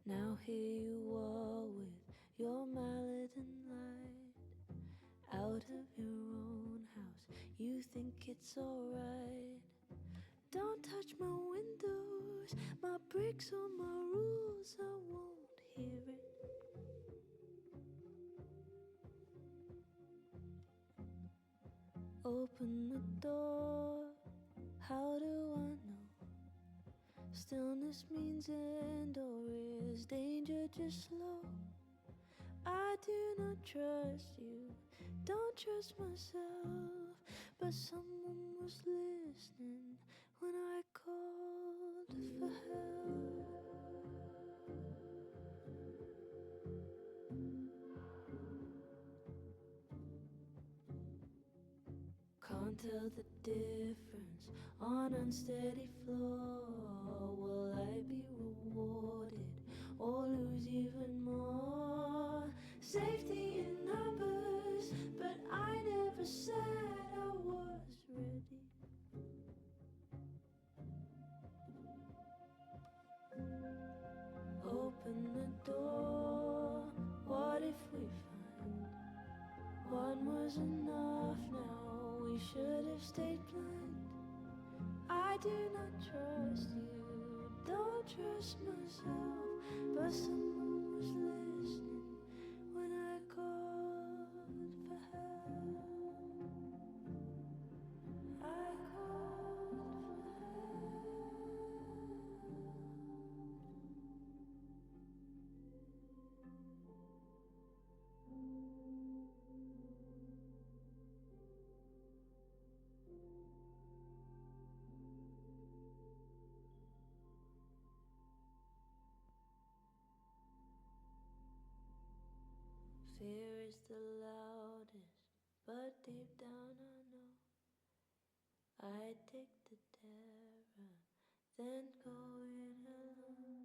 Now here you are with your mallet and light, out of your own house, you think it's alright. Don't touch my windows, my bricks or my rules, I won't hear it. Open the door, how do I know? Stillness means end, or is danger just slow? I do not trust you, don't trust myself, but someone was listening when I called for help. Can't tell the difference on unsteady floor. Will I be rewarded or lose even more? Safety in numbers, but I never said I was ready. Open the door, what if we find one was enough now? We should have stayed blind. I do not trust you, don't trust myself, but someone was listening when I called for help. I called for help. Fear is the loudest, but deep down I know I take the terror, then go it alone.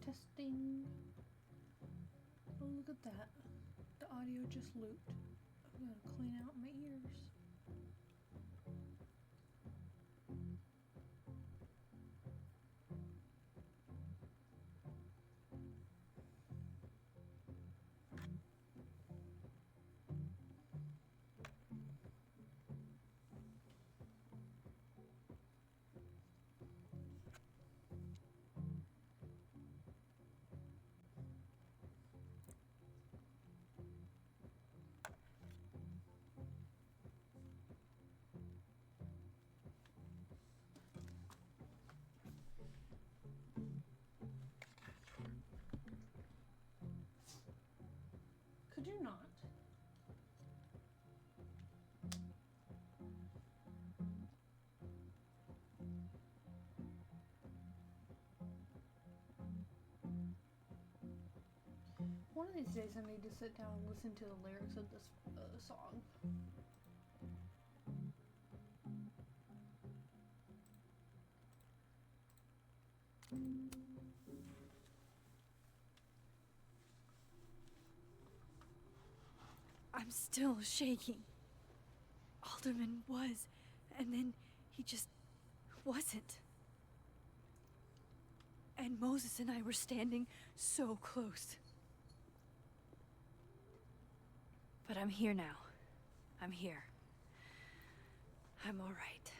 Testing. Oh, look at that. The audio just looped. I gotta clean out my ears. Could you not? One of these days I need to sit down and listen to the lyrics of this song. I'm still shaking. Alderman was, and then he just wasn't. And Moses and I were standing so close. But I'm here now. I'm here. I'm all right.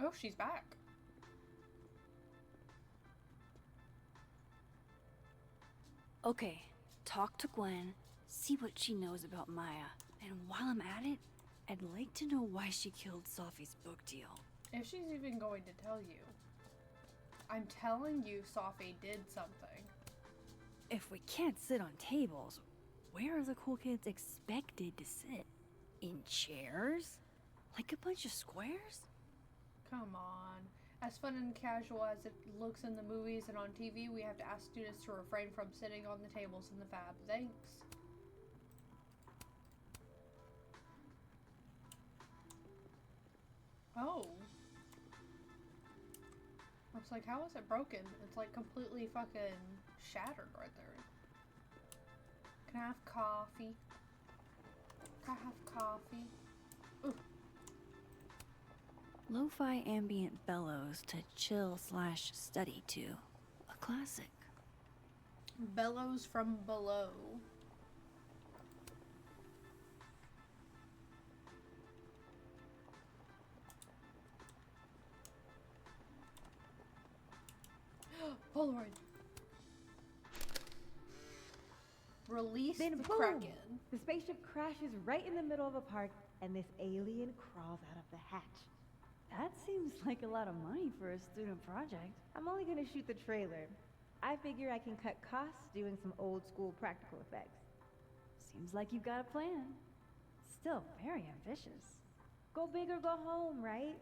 Oh, she's back. Okay, talk to Gwen, see what she knows about Maya. And while I'm at it, I'd like to know why she killed Sophie's book deal. If she's even going to tell you. I'm telling you, Sophie did something. If we can't sit on tables, where are the cool kids expected to sit? In chairs? Like a bunch of squares? Come on. As fun and casual as it looks in the movies and on TV, we have to ask students to refrain from sitting on the tables in the fab. Thanks. Oh. I was like, how is it broken? It's like completely fucking shattered right there. Can I have coffee? Can I have coffee? Ooh. Lo-fi ambient bellows to chill/study to. A classic. Bellows from below. Polaroid. Release Then the boom! Kraken. The spaceship crashes right in the middle of a park, and this alien crawls out of the hatch. That seems like a lot of money for a student project. I'm only gonna shoot the trailer. I figure I can cut costs doing some old school practical effects. Seems like you've got a plan. Still very ambitious. Go big or go home, right?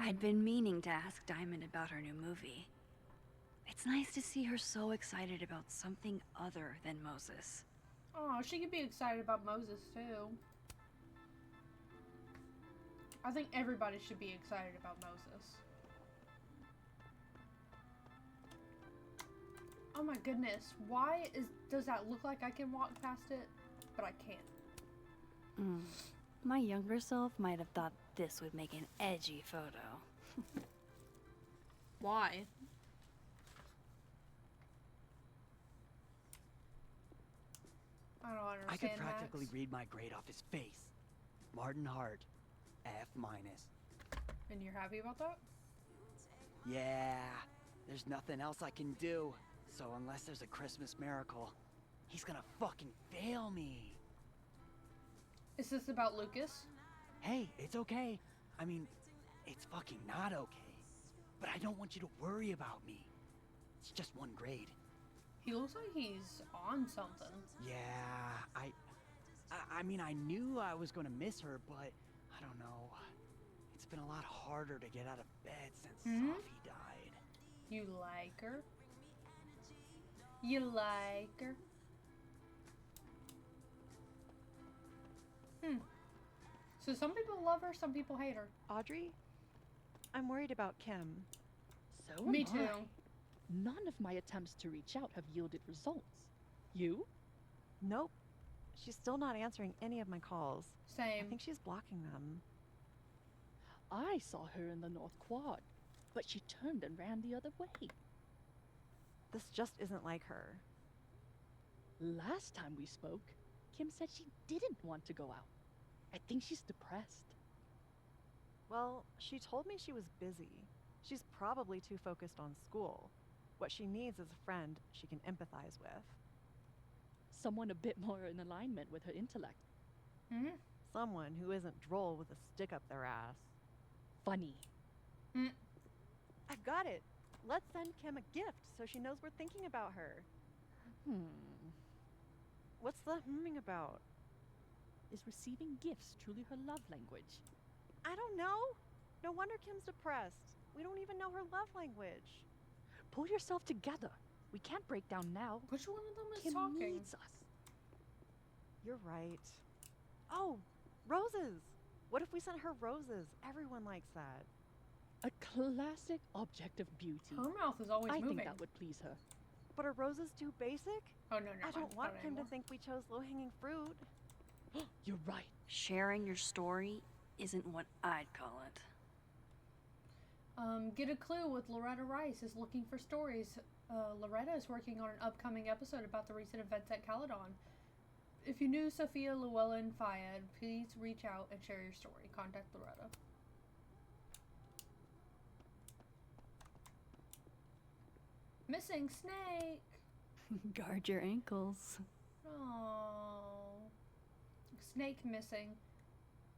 I'd been meaning to ask Diamond about her new movie. It's nice to see her so excited about something other than Moses. Oh, she could be excited about Moses too. I think everybody should be excited about Moses. Oh my goodness, why does that look like I can walk past it, but I can't? My younger self might have thought this would make an edgy photo. Why? I don't understand. I could practically Max. read my grade off his face. Martin Hart, F-. And you're happy about that? Yeah, there's nothing else I can do. So unless there's a Christmas miracle, he's gonna fucking fail me. Is this about Lucas? Hey, it's okay. I mean, it's fucking not okay. But I don't want you to worry about me. It's just one grade. He looks like he's on something. Yeah, I mean, I knew I was gonna miss her, but I don't know. It's been a lot harder to get out of bed since Sophie died. You like her? You like her? So some people love her, some people hate her. Audrey, I'm worried about Kim. So Me am too. I. None of my attempts to reach out have yielded results. You? Nope. She's still not answering any of my calls. I Same. think she's blocking them. I saw her in the North Quad, but she turned and ran the other way. This just isn't like her. Last time we spoke, Kim said she didn't want to go out. I think she's depressed. Well, she told me she was busy. She's probably too focused on school. What she needs is a friend she can empathize with. Someone a bit more in alignment with her intellect. Hmm? Someone who isn't droll with a stick up their ass. Funny. I've got it. Let's send Kim a gift so she knows we're thinking about her. What's the humming about? Is receiving gifts truly her love language? I don't know. No wonder Kim's depressed. We don't even know her love language. Pull yourself together. We can't break down now. Which one of them is Kim talking? needs us. You're right. Oh, roses. What if we sent her roses? Everyone likes that. A classic object of beauty. Her mouth is always I moving. think that would please her. But are roses too basic? Oh, no, no. I don't want Kim to think we chose low-hanging fruit. You're right. Sharing your story isn't what I'd call it. Get a clue with Loretta Rice is looking for stories. Loretta is working on an upcoming episode about the recent events at Caledon. If you knew Sophia Llewellyn Fayed, please reach out and share your story. Contact Loretta. Missing snake! Guard your ankles. Oh, snake missing.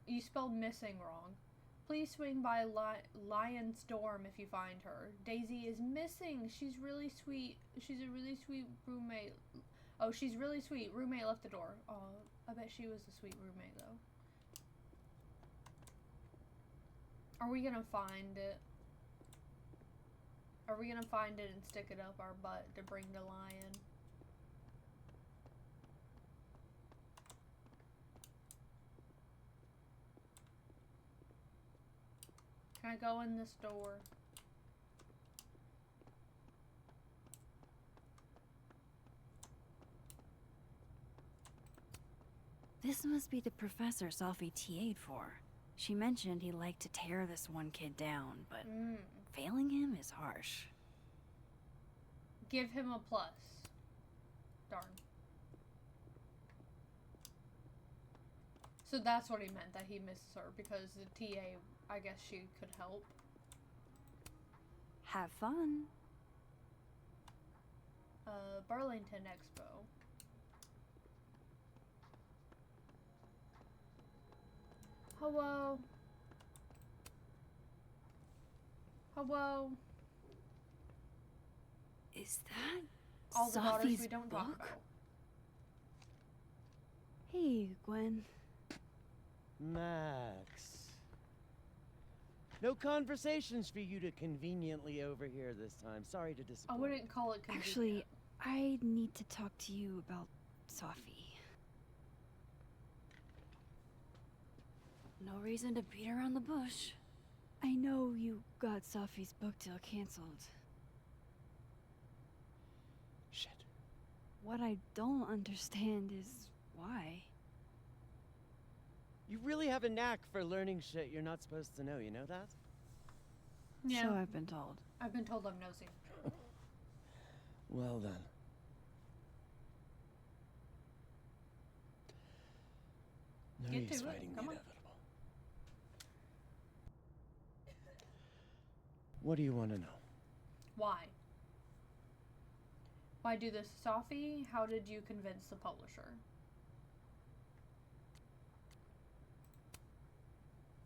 You spelled missing wrong. Please swing by Lion's Dorm if you find her. Daisy is missing. She's really sweet. She's a really sweet roommate. Oh, she's really sweet. Roommate left the door. Oh, I bet she was a sweet roommate though. Are we gonna find it? Are we gonna find it and stick it up our butt to bring to Lion? Can I go in this door? This must be the professor Sophie TA'd for. She mentioned he liked to tear this one kid down, but failing him is harsh. Give him a plus. Darn. So that's what he meant, that he misses her, because the TA, I guess she could help. Have fun. Burlington Expo. Hello. Hello. Is that All the daughters Sophie's we don't book? talk about. Hey, Gwen. Max. No conversations for you to conveniently overhear this time. Sorry to I disappoint. wouldn't call it convenient. Actually, I need to talk to you about Sophie. No reason to beat around the bush. I know you got Sophie's book deal canceled. Shit. What I don't understand is why. You really have a knack for learning shit you're not supposed to know, you know that? Yeah. So I've been told. I've been told I'm nosy. Well then. No Get use to it. fighting the Come on. inevitable. What do you want to know? Why? Why do this, Sophie? How did you convince the publisher?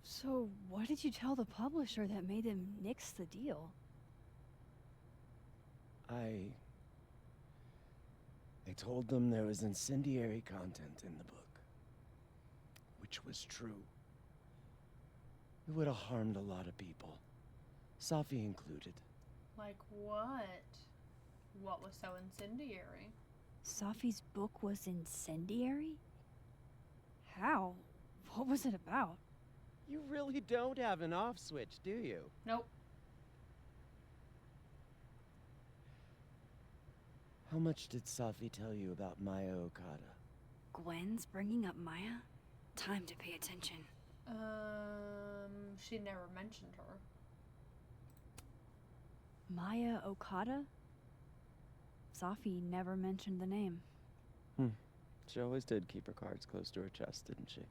So what did you tell the publisher that made them nix the deal? I told them there was incendiary content in the book, which was true. It would have harmed a lot of people, Sophie included. Like what? What was so incendiary? Sophie's book was incendiary? How? What was it about? You really don't have an off switch, do you? Nope. How much did Safi tell you about Maya Okada? Gwen's bringing up Maya? Time to pay attention. She never mentioned her. Maya Okada? Safi never mentioned the name. She always did keep her cards close to her chest, didn't she?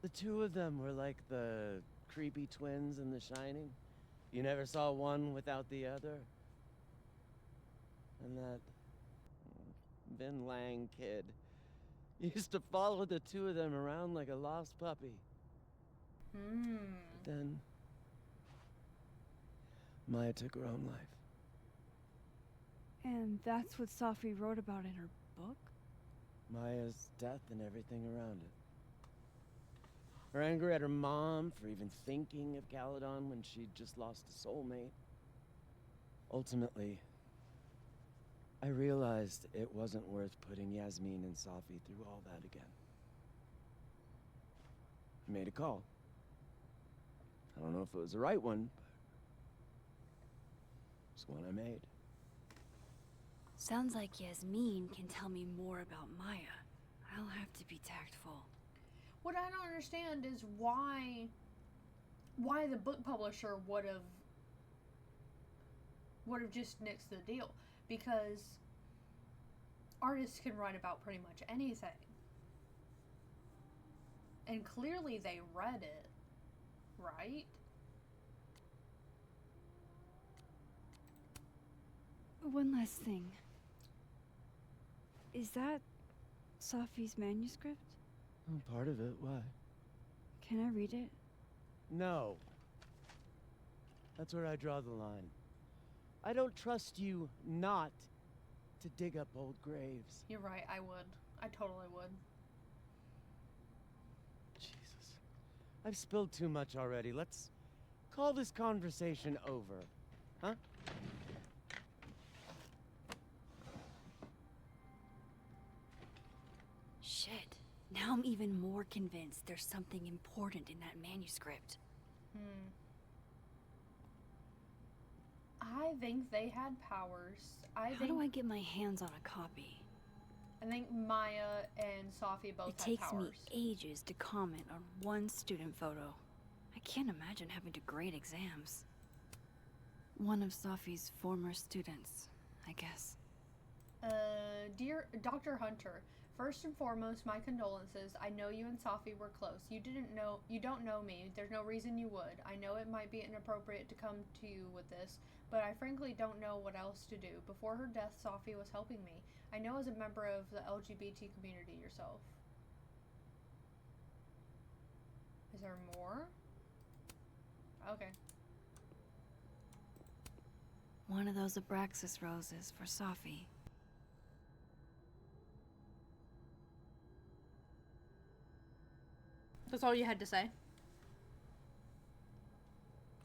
The two of them were like the creepy twins in The Shining. You never saw one without the other. And that Vin Lang kid used to follow the two of them around like a lost puppy. Then Maya took her own life. And that's what Safi wrote about in her book? Maya's death and everything around it. Her anger at her mom for even thinking of Caledon when she'd just lost a soulmate. Ultimately, I realized it wasn't worth putting Yasmin and Safi through all that again. I made a call. I don't know if it was the right one, but it's one I made. Sounds like Yasmin can tell me more about Maya. I'll have to be tactful. What I don't understand is why the book publisher would have just nixed the deal, because artists can write about pretty much anything. And clearly they read it, right? One last thing. Is that Safi's manuscript? Oh, part of it, why? Can I read it? No. That's where I draw the line. I don't trust you not to dig up old graves. You're right, I would. I totally would. Jesus. I've spilled too much already. Let's call this conversation over. Huh? Shit. Now I'm even more convinced there's something important in that manuscript. I think they had powers. How do I get my hands on a copy? I think Maya and Safi both It have takes powers. me ages to comment on one student photo. I can't imagine having to grade exams. One of Safi's former students, I guess. Dear Dr. Hunter, first and foremost, my condolences. I know you and Safi were close. You don't know me. There's no reason you would. I know it might be inappropriate to come to you with this, but I frankly don't know what else to do. Before her death, Safi was helping me. I know as a member of the LGBT community yourself. Is there more? Okay. One of those Abraxas roses for Safi. That's all you had to say?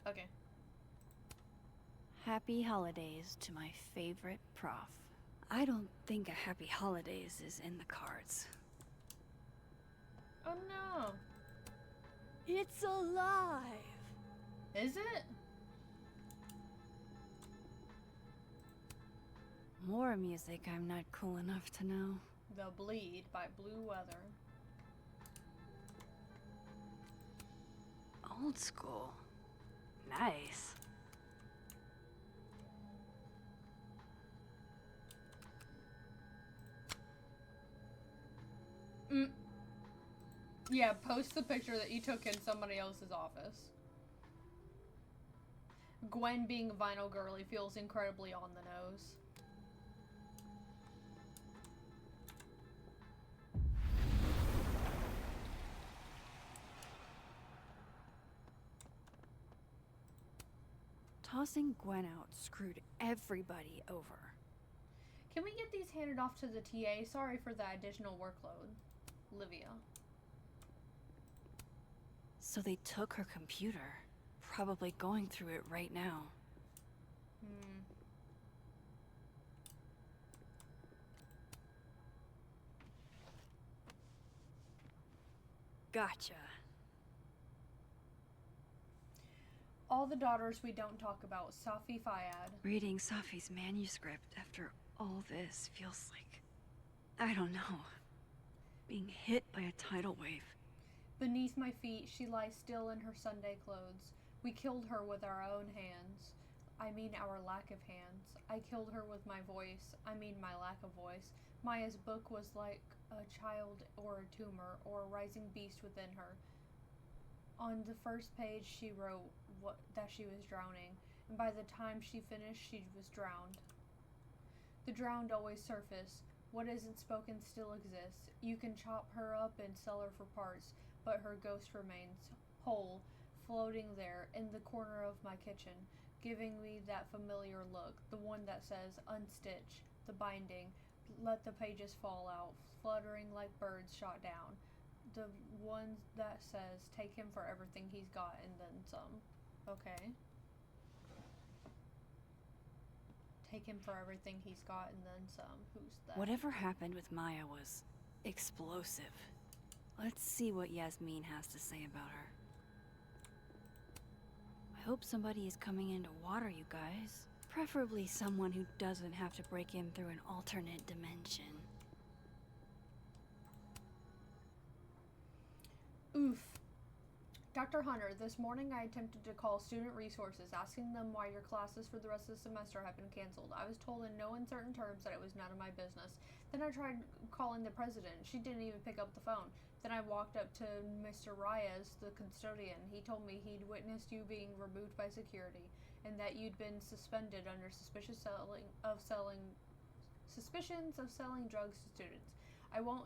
Okay. Happy holidays to my favorite prof. I don't think a happy holidays is in the cards. Oh no. It's alive! Is it? More music I'm not cool enough to know. The Bleed by Blue Weather. Old school. Nice. Yeah, post the picture that you took in somebody else's office. Gwen being a vinyl girly feels incredibly on the nose. Tossing Gwen out screwed everybody over. Can we get these handed off to the TA? Sorry for the additional workload. Livia. So they took her computer. Probably going through it right now. Gotcha. All the daughters we don't talk about. Safi Fayad. Reading Safi's manuscript after all this feels like, I don't know, being hit by a tidal wave. Beneath my feet, she lies still in her Sunday clothes. We killed her with our own hands. I mean our lack of hands. I killed her with my voice. I mean my lack of voice. Maya's book was like a child or a tumor or a rising beast within her. On the first page, she wrote that she was drowning, and by the time she finished, she was drowned. The drowned always surface. What isn't spoken still exists. You can chop her up and sell her for parts, but her ghost remains whole, floating there in the corner of my kitchen, giving me that familiar look, the one that says unstitch, the binding, let the pages fall out, fluttering like birds shot down, the one that says take him for everything he's got and then some. Okay. Take him for everything he's got and then some. Who's that? Whatever happened with Maya was explosive. Let's see what Yasmin has to say about her. I hope somebody is coming in to water you guys. Preferably someone who doesn't have to break in through an alternate dimension. Oof. Dr. Hunter, this morning I attempted to call student resources, asking them why your classes for the rest of the semester have been canceled. I was told in no uncertain terms that it was none of my business. Then I tried calling the president. She didn't even pick up the phone. Then I walked up to Mr. Reyes, the custodian. He told me he'd witnessed you being removed by security, and that you'd been suspended under suspicions of selling drugs to students. I won't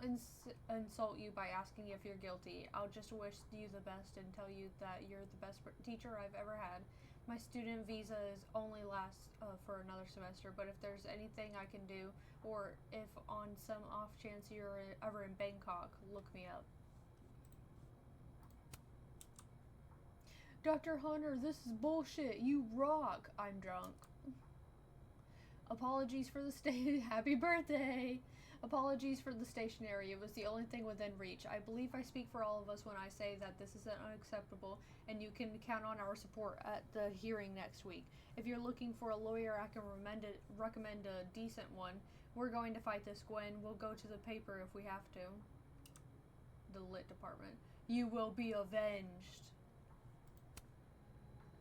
insult you by asking if you're guilty. I'll just wish you the best and tell you that you're the best teacher I've ever had. My student visa is only lasts for another semester, but if there's anything I can do, or if on some off chance you're ever in Bangkok, look me up. Dr. Hunter, this is bullshit. You rock. I'm drunk. Apologies for the Happy birthday! Apologies for the stationery. It was the only thing within reach. I believe I speak for all of us when I say that this isn't unacceptable, and you can count on our support at the hearing next week. If you're looking for a lawyer, I can recommend a decent one. We're going to fight this, Gwen. We'll go to the paper if we have to. The lit department. You will be avenged.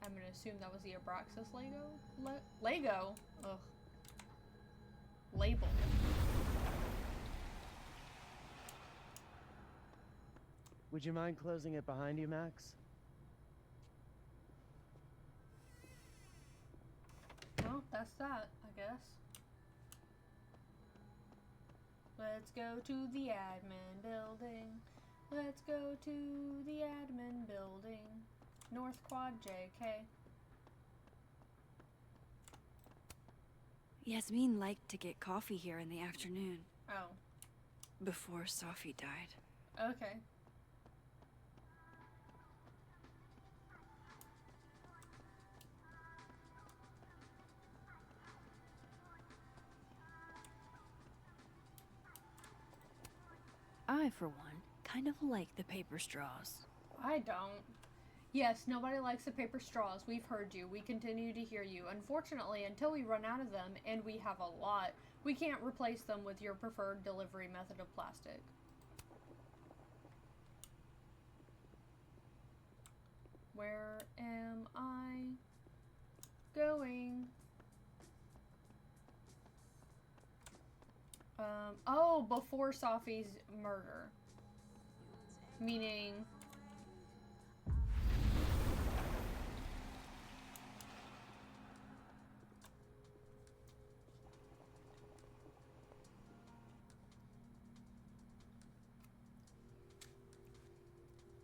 I'm gonna assume that was the Abraxas Lego? Lego? Ugh. Label. Would you mind closing it behind you, Max? Well, that's that, I guess. Let's go to the admin building. Let's go to the admin building. North Quad JK. Yasmin liked to get coffee here in the afternoon. Oh. Before Safi died. Okay. I, for one, kind of like the paper straws. I don't. Yes, nobody likes the paper straws. We've heard you. We continue to hear you. Unfortunately, until we run out of them, and we have a lot, we can't replace them with your preferred delivery method of plastic. Where am I going? Oh, before Safi's murder. Meaning...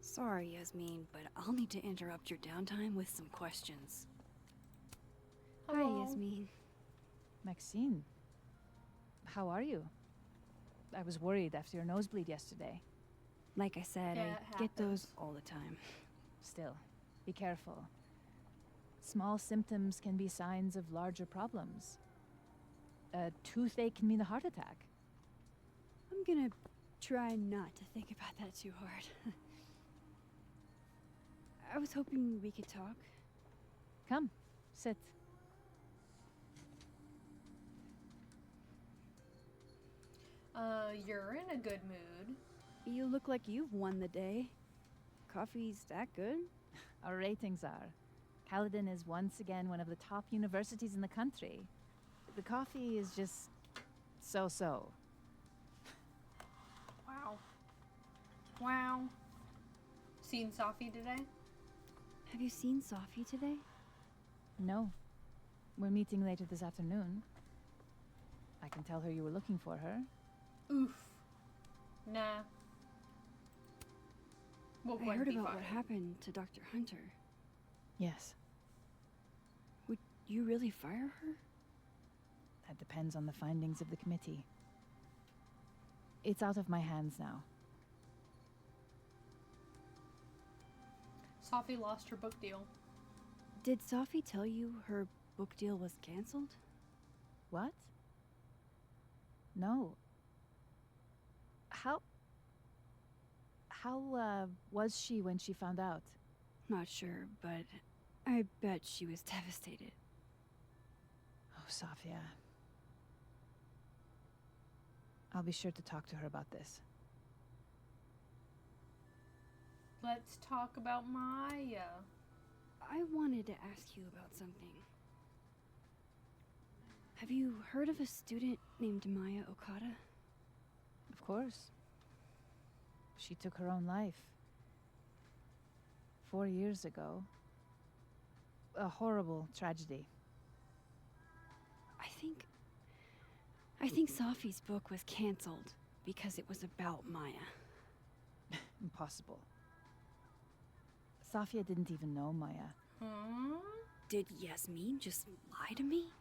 Sorry, Yasmin, but I'll need to interrupt your downtime with some questions. Hello. Hi, Yasmin. Maxine, how are you? I was worried after your nosebleed yesterday. Like I said, Yeah, I it get those happens. all the time. Still, be careful. Small symptoms can be signs of larger problems. A toothache can mean a heart attack. I'm gonna try not to think about that too hard. I was hoping we could talk. Come, sit. You're in a good mood. You look like you've won the day. Coffee's that good? Our ratings are. Caledon is once again one of the top universities in the country. The coffee is just so-so. Wow. Wow. Seen Safi today? Have you seen Safi today? No. We're meeting later this afternoon. I can tell her you were looking for her. Oof. Nah. We'll I heard about what happened to Dr. Hunter. Yes. Would you really fire her? That depends on the findings of the committee. It's out of my hands now. Safi lost her book deal. Did Safi tell you her book deal was canceled? What? No. How was she when she found out? Not sure, but I bet she was devastated. Oh, Safia. I'll be sure to talk to her about this. Let's talk about Maya. I wanted to ask you about something. Have you heard of a student named Maya Okada? Of course. She took her own life. 4 years ago. A horrible tragedy. I think Safi's book was canceled because it was about Maya. Impossible. Safia didn't even know Maya. Hmm? Did Yasmin just lie to me?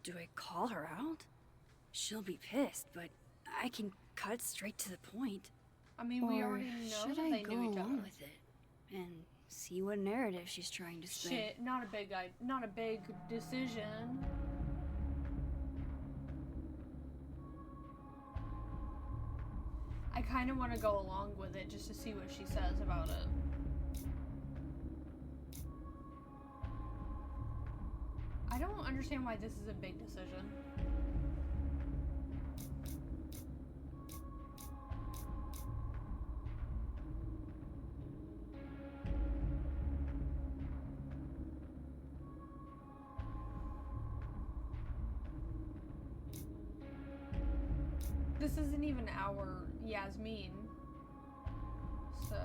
Do I call her out? She'll be pissed, but I can cut straight to the point. I mean, we already know should that I they go knew each along other. with it and see what narrative she's trying to spin? Shit, not a big decision. I kind of want to go along with it just to see what she says about it. I don't understand why this is a big decision. This isn't even our Yasmin. So...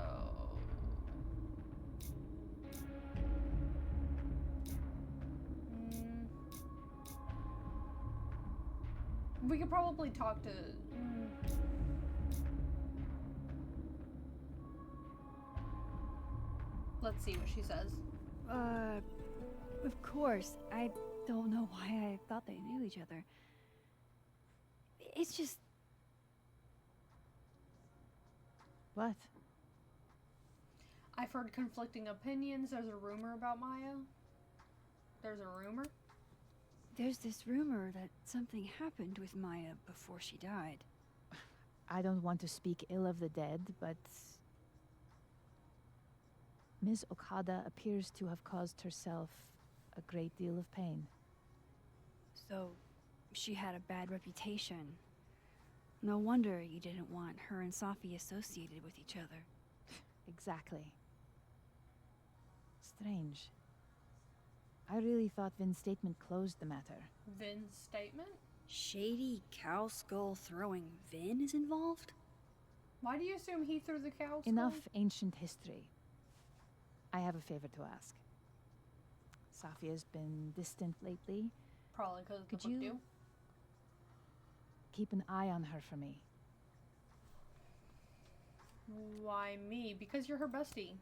We could probably talk to... Let's see what she says. Of course. I don't know why I thought they knew each other. It's just... What? I've heard conflicting opinions. There's a rumor about Maya. There's a rumor? There's this rumor that something happened with Maya before she died. I don't want to speak ill of the dead, but... Ms. Okada appears to have caused herself a great deal of pain. So, she had a bad reputation. No wonder you didn't want her and Safi associated with each other. Exactly. Strange. I really thought Vin's statement closed the matter. Vin's statement? Shady cow skull throwing Vin is involved? Why do you assume he threw the cow skull? Enough ancient history. I have a favor to ask. Safia's been distant lately. Probably because of the Could book you deal. keep an eye on her for me? Why me? Because you're her bestie.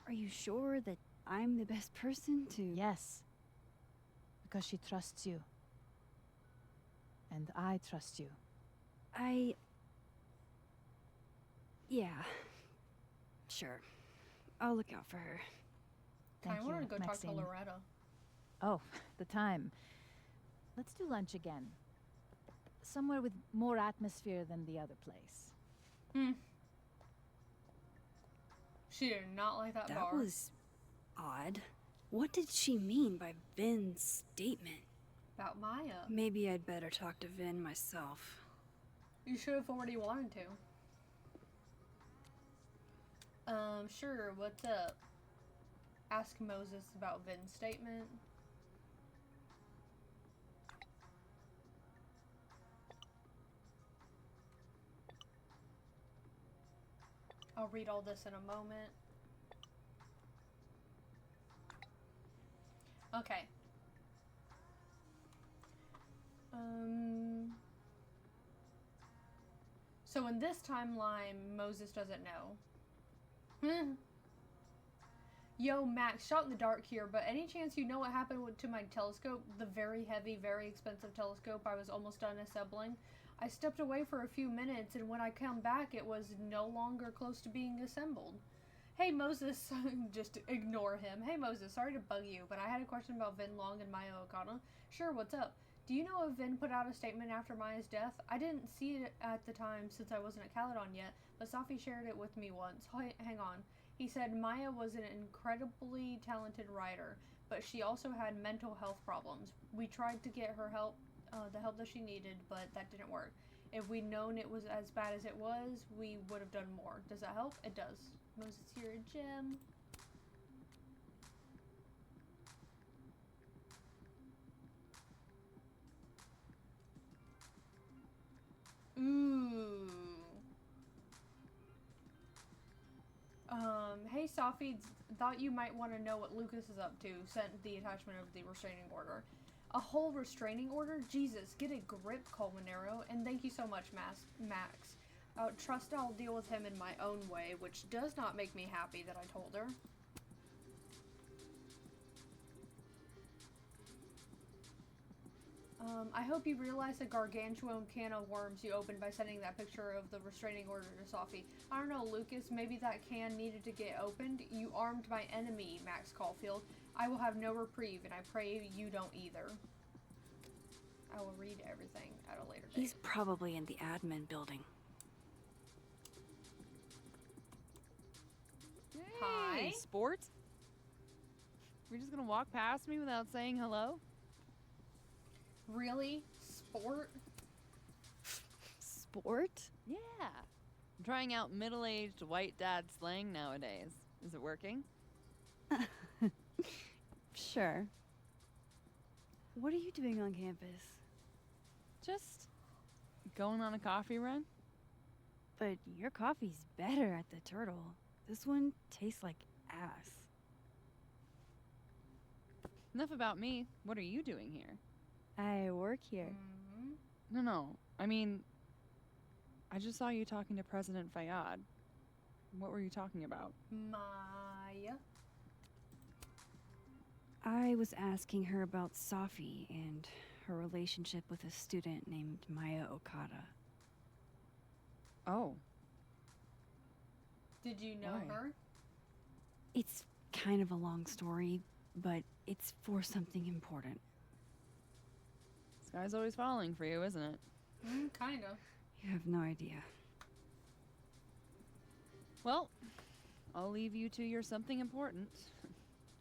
Are you sure that I'm the best person to... Yes. Because she trusts you. And I trust you. Yeah. Sure. I'll look out for her. Thank I you, wanted to go Maxine. talk to Loretta. Oh, the time. Let's do lunch again. Somewhere with more atmosphere than the other place. She did not like that bar. That was odd. What did she mean by Vin's statement? About Maya. Maybe I'd better talk to Vin myself. You should have already wanted to. Sure, what's up? Ask Moses about Vin's statement. I'll read all this in a moment. Okay. So in this timeline, Moses doesn't know. Yo, Max, shot in the dark here, but any chance you know what happened to my telescope? The very heavy, very expensive telescope I was almost done assembling? I stepped away for a few minutes, and when I come back, it was no longer close to being assembled. Hey, Moses, just ignore him. Hey, Moses, sorry to bug you, but I had a question about Vin Long and Maya Okada. Sure, what's up? Do you know if Vin put out a statement after Maya's death? I didn't see it at the time since I wasn't at Caledon yet, but Safi shared it with me once. Hang on. He said Maya was an incredibly talented writer, but she also had mental health problems. We tried to get her help, the help that she needed, but that didn't work. If we'd known it was as bad as it was, we would have done more. Does that help? It does. Moses, you're a gem. Ooh. Hey Safi, thought you might want to know what Lucas is up to. Sent the attachment of the restraining order. A whole restraining order? Jesus, get a grip, Colmanero. And thank you so much, Max. Trust I'll deal with him in my own way, which does not make me happy that I told her. I hope you realize the gargantuan can of worms you opened by sending that picture of the restraining order to Safi. I don't know, Lucas, maybe that can needed to get opened. You armed my enemy, Max Caulfield. I will have no reprieve, and I pray you don't either. I will read everything at a later date. He's probably in the admin building. Hi. Hey, sport? You're just gonna walk past me without saying hello? Really? Sport? Sport? Yeah. I'm trying out middle-aged white dad slang nowadays. Is it working? Sure. What are you doing on campus? Just going on a coffee run? But your coffee's better at the Turtle. This one tastes like ass. Enough about me. What are you doing here? I work here. No. I mean, I just saw you talking to President Fayyad. What were you talking about? Maya. I was asking her about Safi and her relationship with a student named Maya Okada. Oh. Did you know Why? her? It's kind of a long story, but it's for something important. Sky's always falling for you, isn't it? Kinda. You have no idea. Well, I'll leave you to your something important.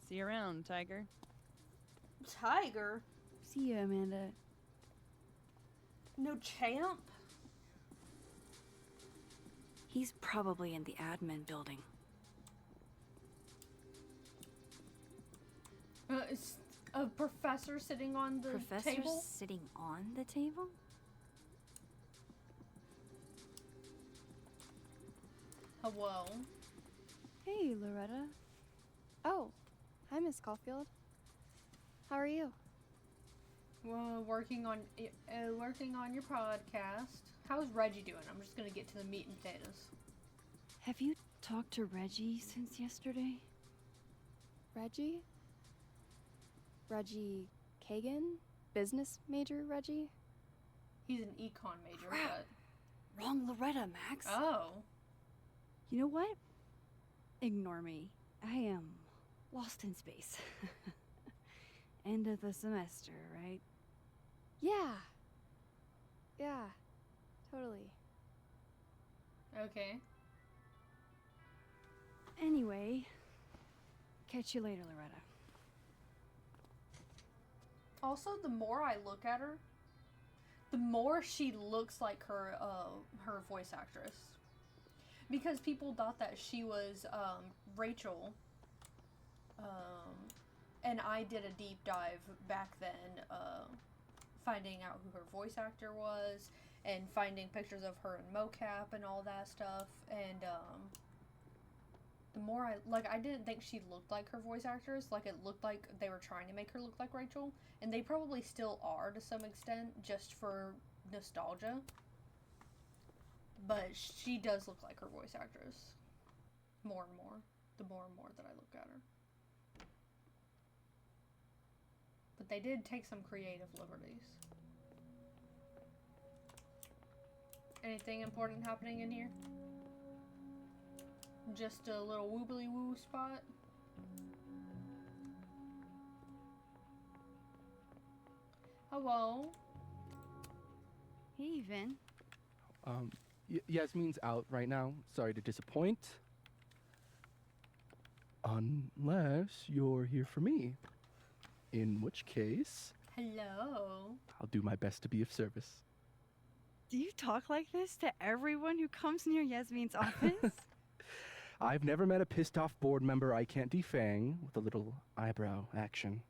See you around, Tiger. Tiger? See ya, Amanda. No champ? He's probably in the admin building. Is a professor sitting on the Professor table? sitting on the table? Hello. Hey, Loretta. Oh, hi, Miss Caulfield. How are you? Well, working on your podcast. How's Reggie doing? I'm just gonna get to the meat and potatoes. Have you talked to Reggie since yesterday? Reggie? Reggie Kagan? Business major Reggie? He's an econ major, Crap. Wrong Loretta, Max. but oh, You know what? Ignore me. I am lost in space. End of the semester, right? Yeah. Yeah, totally. okay. Anyway, Catch you later, Loretta. Also, the more I look at her, the more she looks like her voice actress. Because people thought that she was Rachel. And I did a deep dive back then, finding out who her voice actor was, and finding pictures of her in mocap and all that stuff. And the more I didn't think she looked like her voice actress. Like, it looked like they were trying to make her look like Rachel. And they probably still are to some extent, just for nostalgia. But she does look like her voice actress. More and more. The more and more that I look at her. But they did take some creative liberties. Anything important happening in here? Just a little woobly woo spot? Hello? Hey, Vin. Yasmin's out right now. Sorry to disappoint. Unless you're here for me. In which case... Hello? I'll do my best to be of service. Do you talk like this to everyone who comes near Yasmin's office? I've never met a pissed-off board member I can't defang with a little eyebrow action.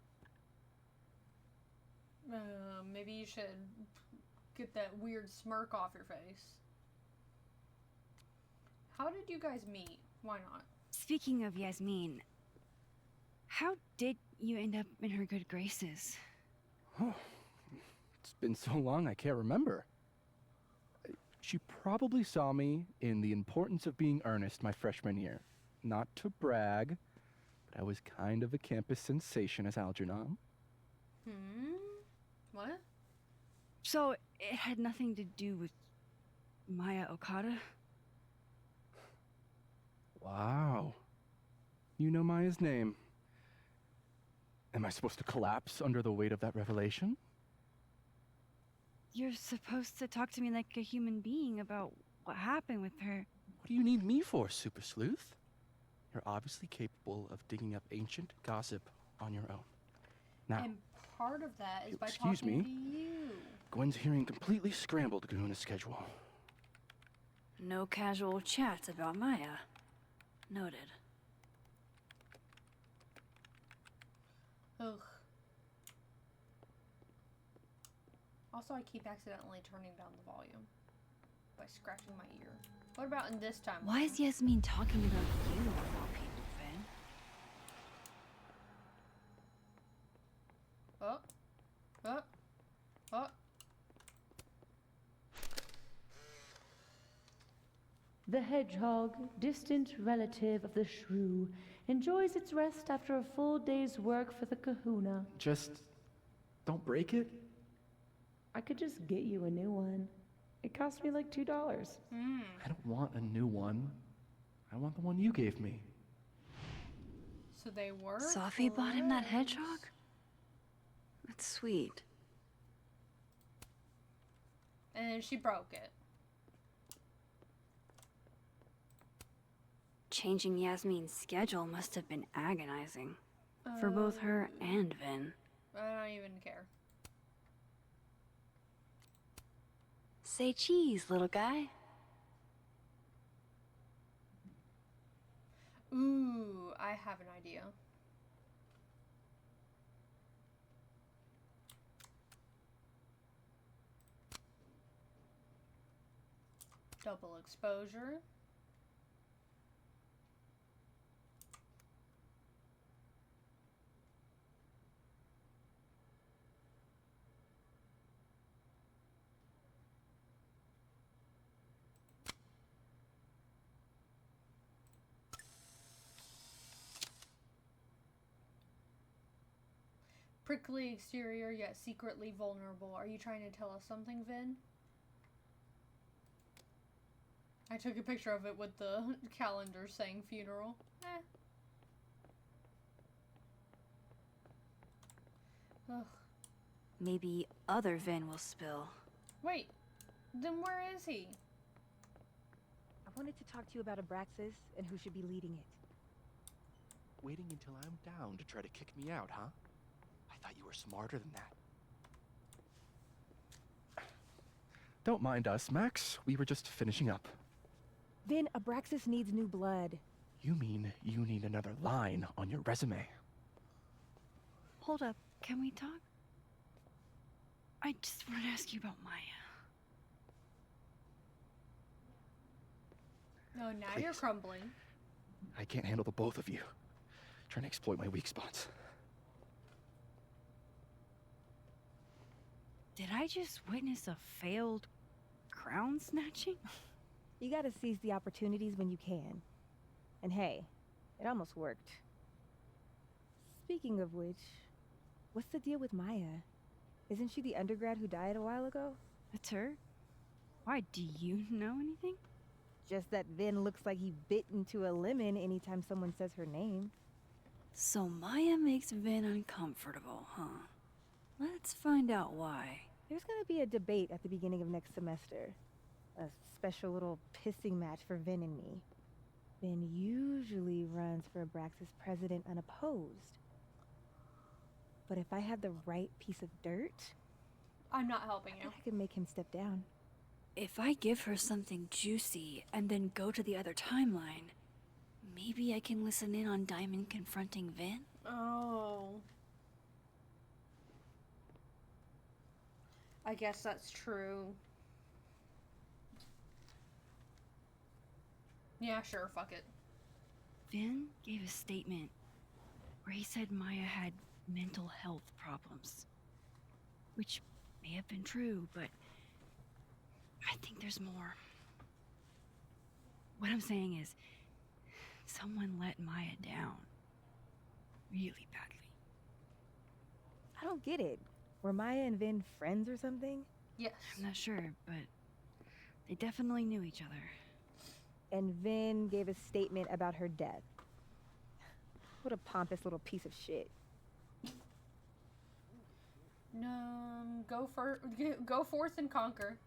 Maybe you should get that weird smirk off your face. How did you guys meet? Why not? Speaking of Yasmin, how did you end up in her good graces? Oh, it's been so long I can't remember. She probably saw me in The Importance of Being Earnest my freshman year. Not to brag, but I was kind of a campus sensation as Algernon. What? So, it had nothing to do with Maya Okada? Wow. You know Maya's name. Am I supposed to collapse under the weight of that revelation? You're supposed to talk to me like a human being about what happened with her. What do you need me for, Super Sleuth? You're obviously capable of digging up ancient gossip on your own. Now, and part of that is by excuse talking me. to you. Gwen's hearing completely scrambled Kahuna schedule. No casual chats about Maya. Noted. Ugh. Also, I keep accidentally turning down the volume by scratching my ear. What about in this time? Why is Yasmin talking about you of all people, Vin? Oh. The hedgehog, distant relative of the shrew, enjoys its rest after a full day's work for the kahuna. Just don't break it. I could just get you a new one. It cost me like $2. I don't want a new one. I want the one you gave me. So they were. Sophie bought him that hedgehog? That's sweet. And then she broke it. Changing Yasmin's schedule must have been agonizing. For both her and Vin. I don't even care. Say cheese, little guy. Ooh, I have an idea. Double exposure. Prickly exterior, yet secretly vulnerable. Are you trying to tell us something, Vin? I took a picture of it with the calendar saying funeral. Ugh. Maybe other Vin will spill. Wait, then where is he? I wanted to talk to you about Abraxas and who should be leading it. Waiting until I'm down to try to kick me out, huh? I thought you were smarter than that. Don't mind us, Max. We were just finishing up. Vin, Abraxas needs new blood. You mean you need another line on your resume? Hold up, can we talk? I just want to ask you about Maya. No, now Please. you're crumbling. I can't handle the both of you. Trying to exploit my weak spots. Did I just witness a failed crown snatching? You gotta seize the opportunities when you can. And hey, it almost worked. Speaking of which, what's the deal with Maya? Isn't she the undergrad who died a while ago? That's her? Why, do you know anything? Just that Vin looks like he bit into a lemon anytime someone says her name. So Maya makes Vin uncomfortable, huh? Let's find out why. There's gonna be a debate at the beginning of next semester. A special little pissing match for Vin and me. Vin usually runs for Abraxas president unopposed. But if I have the right piece of dirt, I'm not helping you. I can make him step down. If I give her something juicy and then go to the other timeline, maybe I can listen in on Diamond confronting Vin? Oh. I guess that's true. Yeah, sure, fuck it. Vin gave a statement where he said Maya had mental health problems. Which may have been true, but I think there's more. What I'm saying is, someone let Maya down. Really badly. I don't get it. Were Maya and Vin friends or something? Yes. I'm not sure, but they definitely knew each other. And Vin gave a statement about her death. What a pompous little piece of shit. Go forth and conquer.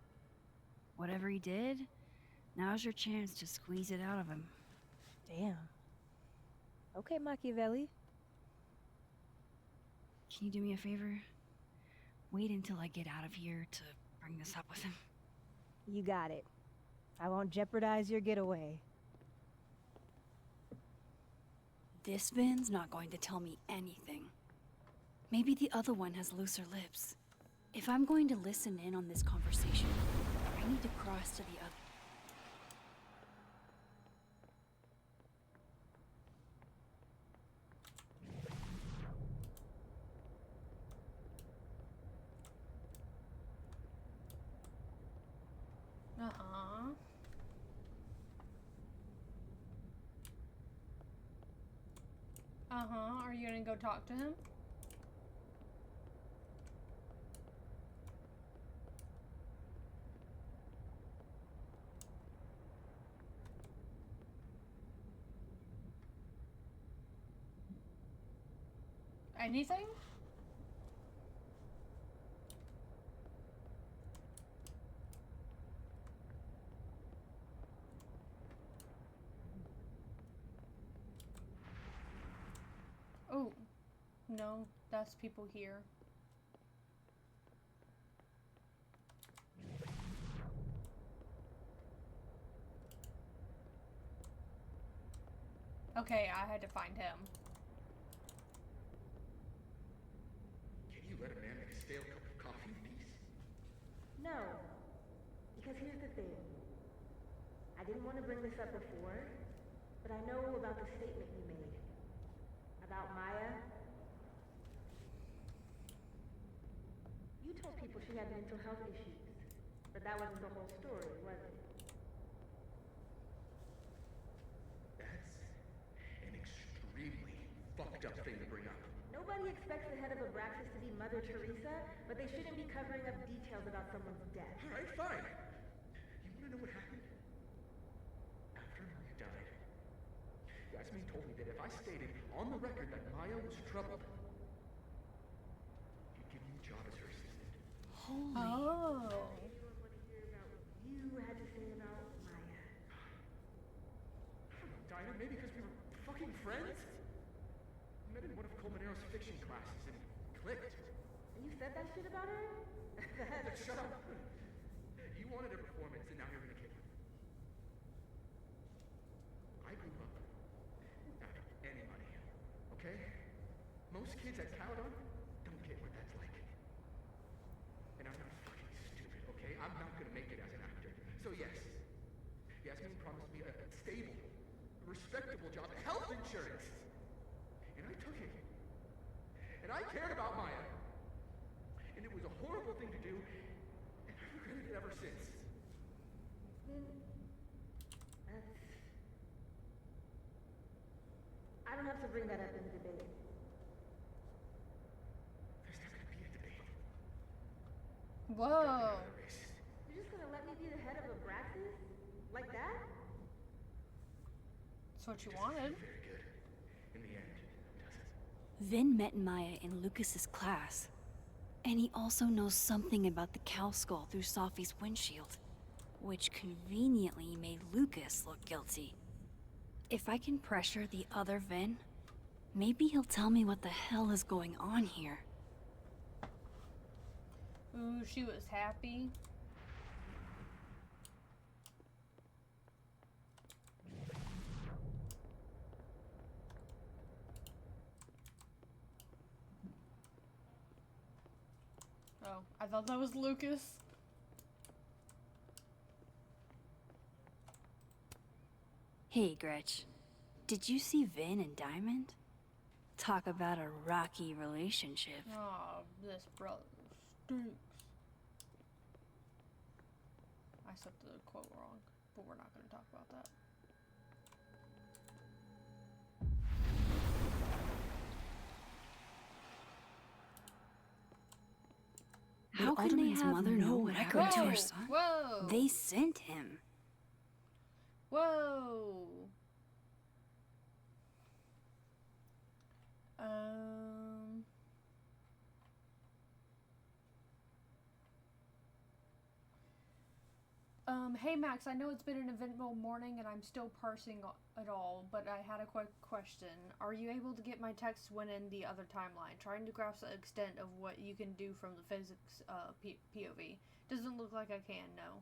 Whatever he did, now's your chance to squeeze it out of him. Damn. Okay, Machiavelli. Can you do me a favor? Wait until I get out of here to bring this up with him. You got it. I won't jeopardize your getaway. This Vin's not going to tell me anything. Maybe the other one has looser lips. If I'm going to listen in on this conversation, I need to cross to the other. Uh-huh. Uh-huh. Are you gonna go talk to him? Anything? Oh, no, that's people here. Okay, I had to find him. Can you let a man make a stale cup of coffee in peace? No. Because here's the thing. I didn't want to bring this up before, but I know about the statement you made. About Maya. You told people she had mental health issues, but that wasn't the whole story, was it? That's an extremely fucked up thing to bring up. Nobody expects the head of Abraxas to be Mother Teresa, but they shouldn't be covering up details about someone's death. Alright, fine. You wanna know what happened? After Maya died, Yasmin told me that if I stated on the record that Maya was troubled, he'd give me a job as her assistant. Holy. Oh. You had to say about Maya. I don't know, Dinah, maybe because we were fucking friends? fiction classes and clicked. And you said that shit about her? Shut up. You wanted a performance and now you're gonna kill it. I grew up without any money, okay? Most kids at Caledon don't get what that's like. And I'm not fucking stupid, okay? I'm not gonna make it as an actor. So yes, Yasmin promised me a stable, respectable job, health insurance. And I took it. And I cared about Maya. And it was a horrible thing to do, and I've regretted it ever since. I don't have to bring that up in the debate. There's not gonna be a debate. Whoa. You're just gonna let me be the head of a Abraxas? Like that? That's what you wanted. Very good. In the end, does it? Vin met Maya in Lucas's class. And he also knows something about the cow skull through Sophie's windshield, which conveniently made Lucas look guilty. If I can pressure the other Vin, maybe he'll tell me what the hell is going on here. Ooh, she was happy. Oh, I thought that was Lucas. Hey, Gretch. Did you see Vin and Diamond? Talk about a rocky relationship. Oh, this brother stinks. I said the quote wrong, but we're not going to talk about that. How can Alderman's mother know what happened to her son? Whoa! They sent him. Whoa! Hey Max, I know it's been an eventful morning and I'm still parsing it all, but I had a quick question. Are you able to get my text when in the other timeline? Trying to grasp the extent of what you can do from the physics POV. Doesn't look like I can, no.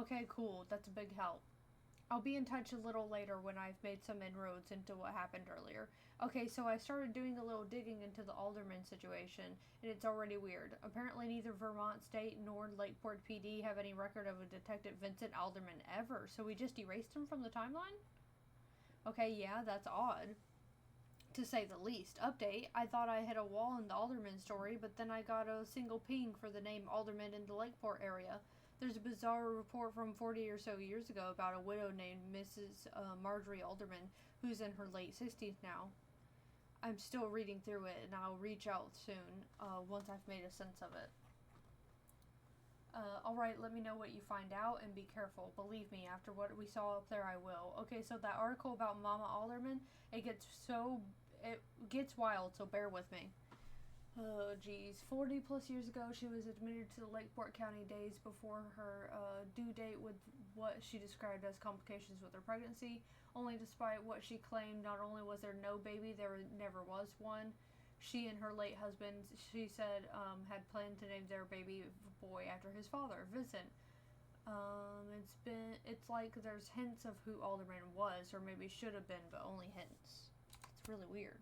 Okay, cool. That's a big help. I'll be in touch a little later when I've made some inroads into what happened earlier. Okay, so I started doing a little digging into the Alderman situation, and it's already weird. Apparently neither Vermont State nor Lakeport PD have any record of a Detective Vincent Alderman ever, so we just erased him from the timeline? Okay, yeah, that's odd, to say the least. Update, I thought I hit a wall in the Alderman story, but then I got a single ping for the name Alderman in the Lakeport area. There's a bizarre report from 40 or so years ago about a widow named Mrs. Marjorie Alderman, who's in her late 60s now. I'm still reading through it, and I'll reach out soon, once I've made a sense of it. Alright, let me know what you find out, and be careful. Believe me, after what we saw up there, I will. Okay, so that article about Mama Alderman, it gets wild, so bear with me. Oh, geez. 40 plus years ago, she was admitted to the Lakeport County days before her due date with what she described as complications with her pregnancy. Only despite what she claimed, not only was there no baby, there never was one. She and her late husband, she said, had planned to name their baby boy after his father, Vincent. It's like there's hints of who Alderman was, or maybe should have been, but only hints. It's really weird.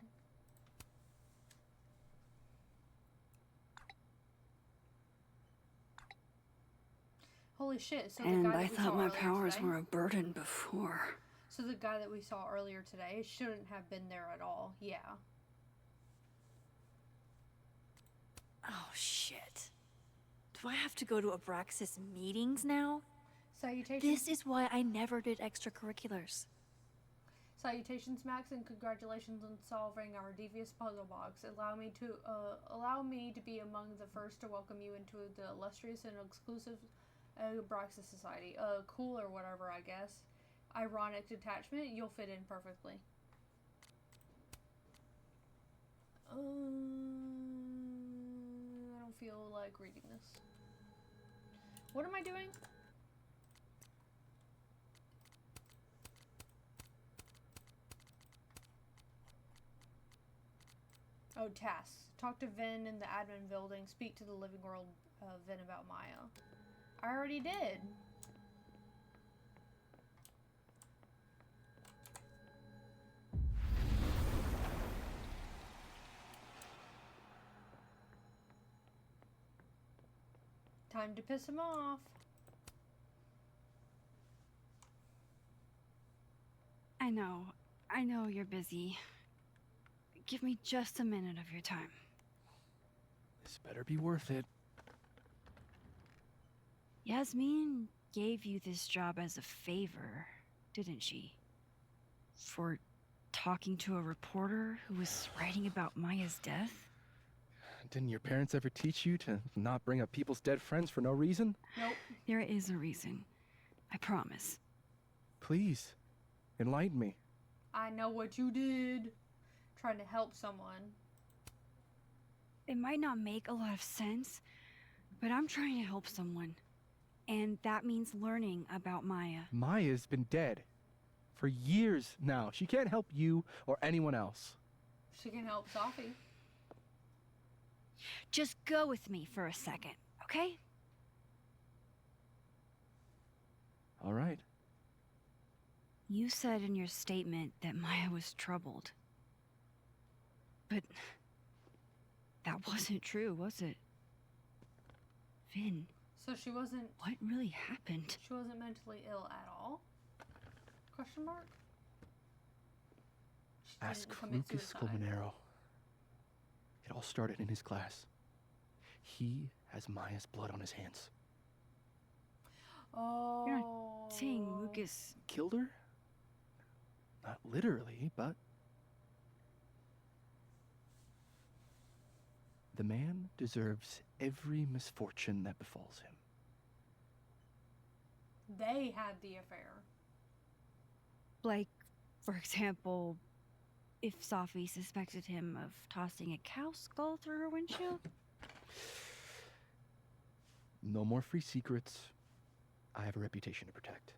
Holy shit, so the And guy that I we thought saw my earlier powers today, were a burden before. so the guy that we saw earlier today shouldn't have been there at all. Yeah. Oh, shit. Do I have to go to Abraxas meetings now? Salutations. This is why I never did extracurriculars. Salutations, Max, and congratulations on solving our devious puzzle box. Allow me to be among the first to welcome you into the illustrious and exclusive Abraxas Society. Cool or whatever, I guess. Ironic detachment, you'll fit in perfectly. I don't feel like reading this. What am I doing? Oh, tasks. Talk to Vin in the admin building. Speak to the living world Vin about Maya. I already did. Time to piss him off. I know you're busy. Give me just a minute of your time. This better be worth it. Yasmin gave you this job as a favor, didn't she? For talking to a reporter who was writing about Maya's death? Didn't your parents ever teach you to not bring up people's dead friends for no reason? Nope. There is a reason. I promise. Please, enlighten me. I know what you did. Trying to help someone. It might not make a lot of sense, but I'm trying to help someone. And that means learning about Maya. Maya's been dead for years now. She can't help you or anyone else. She can help Sophie. Just go with me for a second, okay? All right. You said in your statement that Maya was troubled. But that wasn't true, was it? Vin. So she wasn't... What really happened? She wasn't mentally ill at all? Question mark? She didn't Ask commit Lucas suicide. Colmenero. It all started in his class. He has Maya's blood on his hands. Oh. You're not saying Lucas... Killed her? Not literally, but... The man deserves every misfortune that befalls him. They had the affair. Like, for example, if Sophie suspected him of tossing a cow skull through her windshield? No more free secrets. I have a reputation to protect.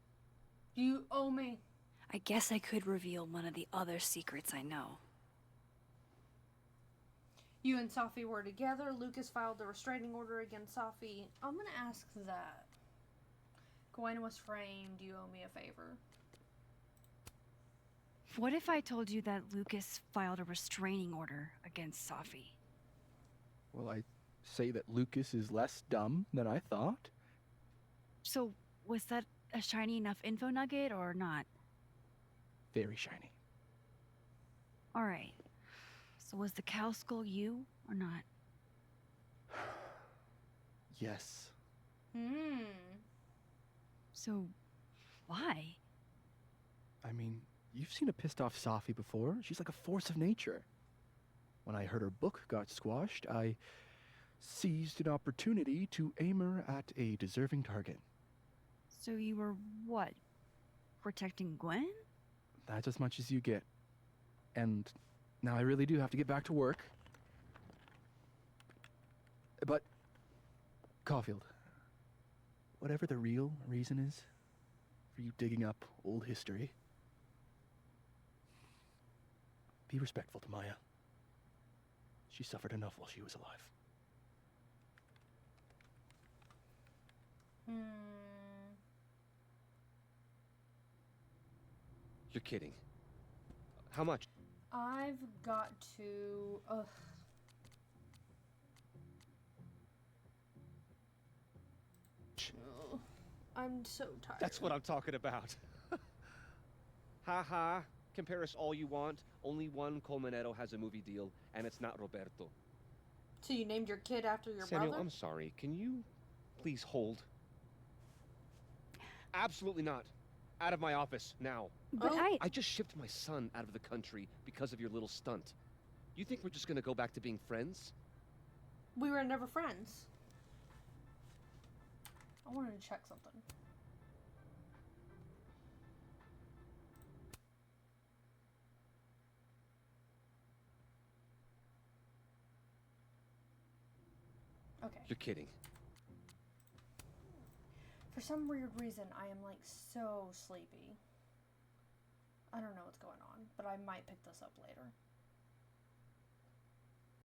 You owe me. I guess I could reveal one of the other secrets I know. You and Sophie were together. Lucas filed a restraining order against Sophie. I'm gonna ask that. Gwen was framed. You owe me a favor. What if I told you that Lucas filed a restraining order against Sophie? Well, I say that Lucas is less dumb than I thought. So, was that a shiny enough info nugget or not? Very shiny. Alright. So was the cow skull you or not? Yes. So, why? I mean, you've seen a pissed off Sophie before. She's like a force of nature. When I heard her book got squashed, I seized an opportunity to aim her at a deserving target. So you were what? Protecting Gwen? That's as much as you get. And now I really do have to get back to work. But, Caulfield, whatever the real reason is for you digging up old history, be respectful to Maya. She suffered enough while she was alive. You're kidding. How much? I've got to... Ugh. Oh, I'm so tired. That's what I'm talking about. Ha ha. Compare us all you want. Only one Colmenero has a movie deal, and it's not Roberto. So you named your kid after your Samuel, brother? I'm sorry. Can you please hold? Absolutely not. Out of my office, now. But I just shipped my son out of the country because of your little stunt. You think we're just gonna go back to being friends? We were never friends. I wanted to check something. Okay. You're kidding. For some weird reason, I am like so sleepy. I don't know what's going on, but I might pick this up later.